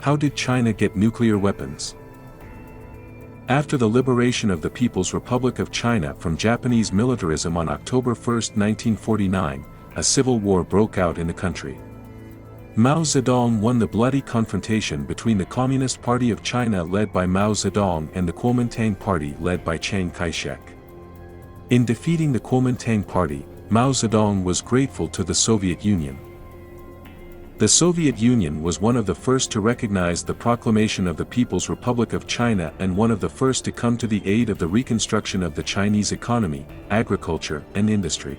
How did China get nuclear weapons? After the liberation of the People's Republic of China from Japanese militarism on October 1, 1949, a civil war broke out in the country. Mao Zedong won the bloody confrontation between the Communist Party of China led by Mao Zedong and the Kuomintang Party led by Chiang Kai-shek. In defeating the Kuomintang Party, Mao Zedong was grateful to the Soviet Union. The Soviet Union was one of the first to recognize the proclamation of the People's Republic of China and one of the first to come to the aid of the reconstruction of the Chinese economy, agriculture, and industry.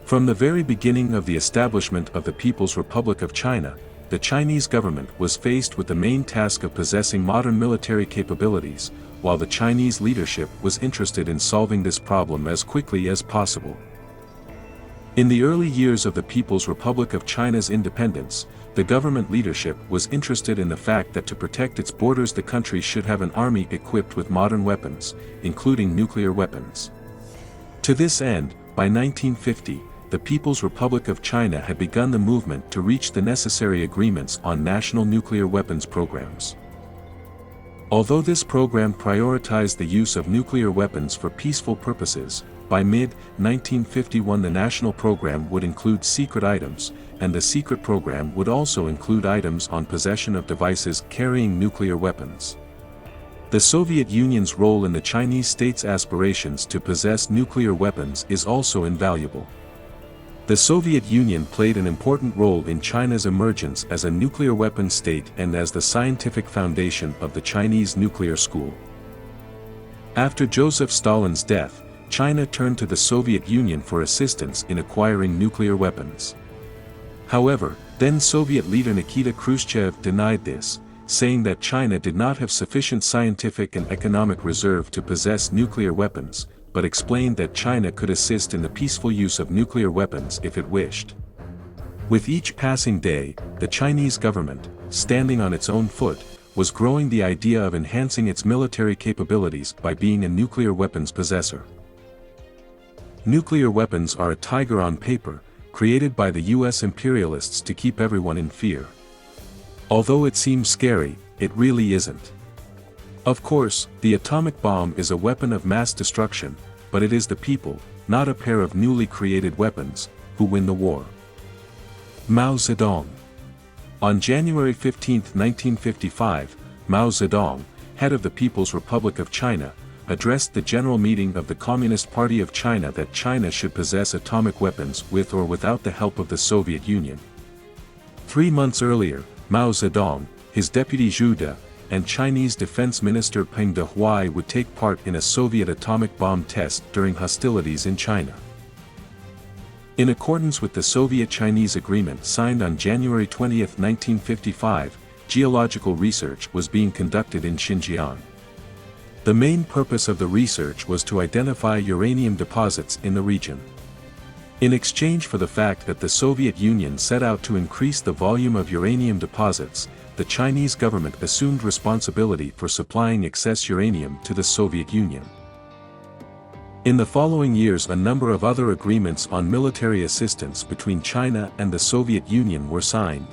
From the very beginning of the establishment of the People's Republic of China, the Chinese government was faced with the main task of possessing modern military capabilities, while the Chinese leadership was interested in solving this problem as quickly as possible. In the early years of the People's Republic of China's independence, the government leadership was interested in the fact that to protect its borders the country should have an army equipped with modern weapons, including nuclear weapons. To this end, by 1950, the People's Republic of China had begun the movement to reach the necessary agreements on national nuclear weapons programs. Although this program prioritized the use of nuclear weapons for peaceful purposes, by mid-1951 the national program would include secret items, and the secret program would also include items on possession of devices carrying nuclear weapons. The Soviet Union's role in the Chinese state's aspirations to possess nuclear weapons is also invaluable. The Soviet Union played an important role in China's emergence as a nuclear weapons state and as the scientific foundation of the Chinese nuclear school. After Joseph Stalin's death, China turned to the Soviet Union for assistance in acquiring nuclear weapons. However, then Soviet leader Nikita Khrushchev denied this, saying that China did not have sufficient scientific and economic reserve to possess nuclear weapons, but explained that China could assist in the peaceful use of nuclear weapons if it wished. With each passing day, the Chinese government, standing on its own foot, was growing the idea of enhancing its military capabilities by being a nuclear weapons possessor. Nuclear weapons are a tiger on paper, created by the US imperialists to keep everyone in fear. Although it seems scary, it really isn't. Of course, the atomic bomb is a weapon of mass destruction, but it is the people, not a pair of newly created weapons, who win the war. Mao Zedong. On January 15, 1955, Mao Zedong, head of the People's Republic of China, addressed the General Meeting of the Communist Party of China that China should possess atomic weapons with or without the help of the Soviet Union. 3 months earlier, Mao Zedong, his deputy Zhu De, and Chinese Defense Minister Peng Dehuai would take part in a Soviet atomic bomb test during hostilities in China. In accordance with the Soviet-Chinese agreement signed on January 20, 1955, geological research was being conducted in Xinjiang. The main purpose of the research was to identify uranium deposits in the region. In exchange for the fact that the Soviet Union set out to increase the volume of uranium deposits, the Chinese government assumed responsibility for supplying excess uranium to the Soviet Union. In the following years a number of other agreements on military assistance between China and the Soviet Union were signed.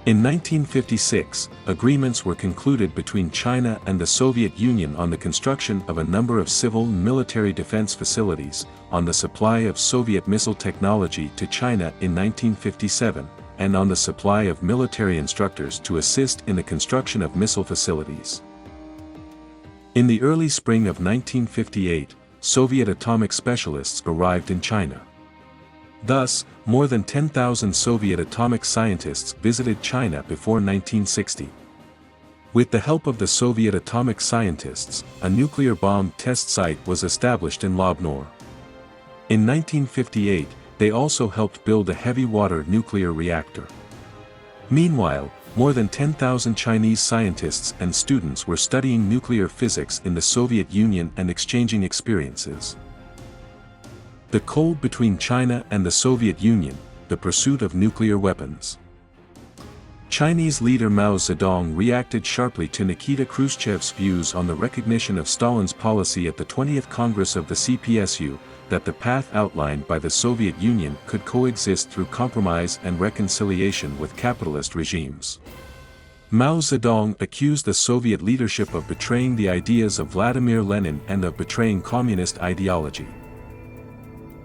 In 1956, agreements were concluded between China and the Soviet Union on the construction of a number of civil and military defense facilities, on the supply of Soviet missile technology to China in 1957, and on the supply of military instructors to assist in the construction of missile facilities. In the early spring of 1958, Soviet atomic specialists arrived in China. Thus, more than 10,000 Soviet atomic scientists visited China before 1960. With the help of the Soviet atomic scientists, a nuclear bomb test site was established in Lobnor. In 1958, they also helped build a heavy-water nuclear reactor. Meanwhile, more than 10,000 Chinese scientists and students were studying nuclear physics in the Soviet Union and exchanging experiences. The cold between China and the Soviet Union, the pursuit of nuclear weapons. Chinese leader Mao Zedong reacted sharply to Nikita Khrushchev's views on the recognition of Stalin's policy at the 20th Congress of the CPSU, that the path outlined by the Soviet Union could coexist through compromise and reconciliation with capitalist regimes. Mao Zedong accused the Soviet leadership of betraying the ideas of Vladimir Lenin and of betraying communist ideology.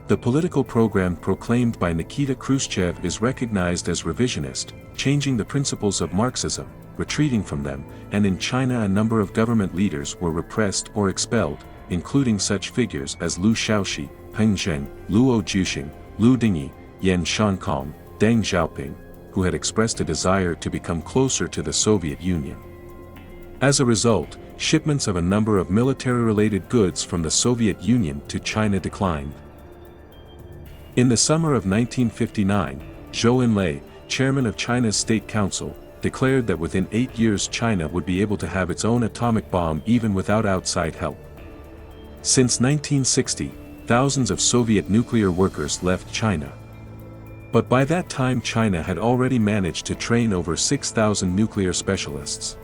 The political program proclaimed by Nikita Khrushchev is recognized as revisionist, changing the principles of Marxism, retreating from them, and in China a number of government leaders were repressed or expelled, including such figures as Liu Shaoxi, Peng Zheng, Luo Juxing, Liu Dingyi, Yan Shankong, Deng Xiaoping, who had expressed a desire to become closer to the Soviet Union. As a result, shipments of a number of military-related goods from the Soviet Union to China declined. In the summer of 1959, Zhou Enlai, chairman of China's State Council, declared that within 8 years China would be able to have its own atomic bomb even without outside help. Since 1960, thousands of Soviet nuclear workers left China. But by that time China had already managed to train over 6,000 nuclear specialists.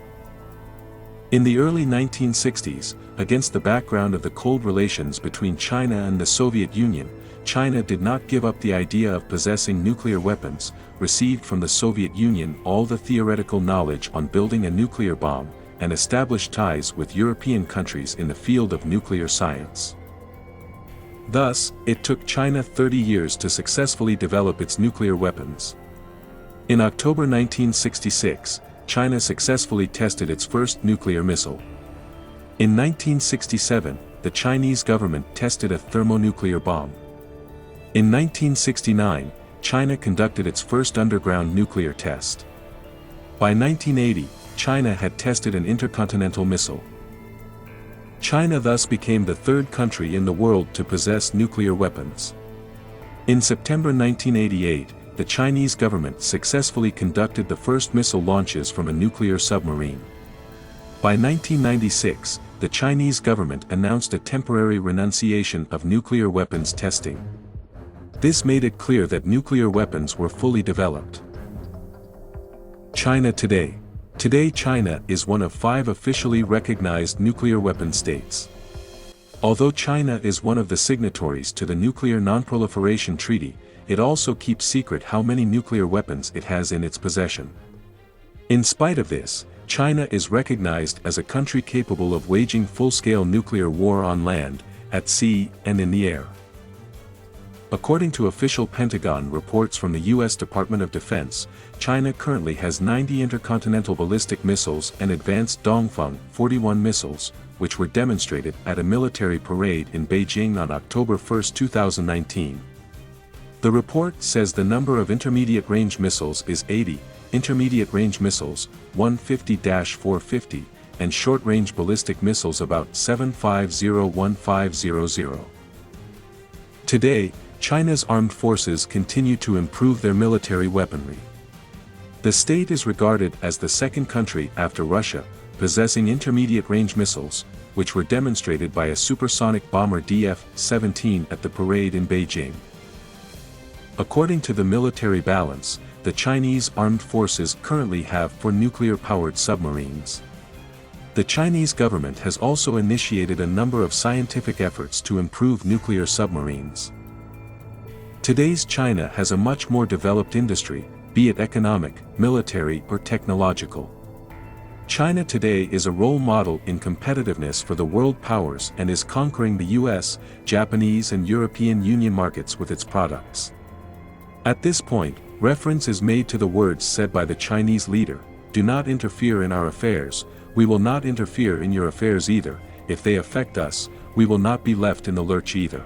In the early 1960s, against the background of the cold relations between China and the Soviet Union, China did not give up the idea of possessing nuclear weapons, received from the Soviet Union all the theoretical knowledge on building a nuclear bomb, and established ties with European countries in the field of nuclear science. Thus, it took China 30 years to successfully develop its nuclear weapons. In October 1966, China successfully tested its first nuclear missile. In 1967, the Chinese government tested a thermonuclear bomb. In 1969, China conducted its first underground nuclear test. By 1980, China had tested an intercontinental missile. China thus became the third country in the world to possess nuclear weapons. In September 1988, the Chinese government successfully conducted the first missile launches from a nuclear submarine. By 1996, the Chinese government announced a temporary renunciation of nuclear weapons testing. This made it clear that nuclear weapons were fully developed. China today. Today China is one of 5 officially recognized nuclear weapon states. Although China is one of the signatories to the Nuclear Non-Proliferation Treaty, it also keeps secret how many nuclear weapons it has in its possession. In spite of this, China is recognized as a country capable of waging full-scale nuclear war on land, at sea, and in the air. According to official Pentagon reports from the U.S. Department of Defense, China currently has 90 intercontinental ballistic missiles and advanced Dongfeng 41 missiles, which were demonstrated at a military parade in Beijing on October 1, 2019. The report says the number of intermediate-range missiles is 80, intermediate-range missiles, 150-450, and short-range ballistic missiles about 750-1500. Today, China's armed forces continue to improve their military weaponry. The state is regarded as the second country after Russia, possessing intermediate-range missiles, which were demonstrated by a supersonic bomber DF-17 at the parade in Beijing. According to the military balance, the Chinese armed forces currently have 4 nuclear-powered submarines. The Chinese government has also initiated a number of scientific efforts to improve nuclear submarines. Today's China has a much more developed industry, be it economic, military, or technological. China today is a role model in competitiveness for the world powers and is conquering the US, Japanese and European Union markets with its products. At this point, reference is made to the words said by the Chinese leader, "Do not interfere in our affairs, we will not interfere in your affairs either, if they affect us, we will not be left in the lurch either."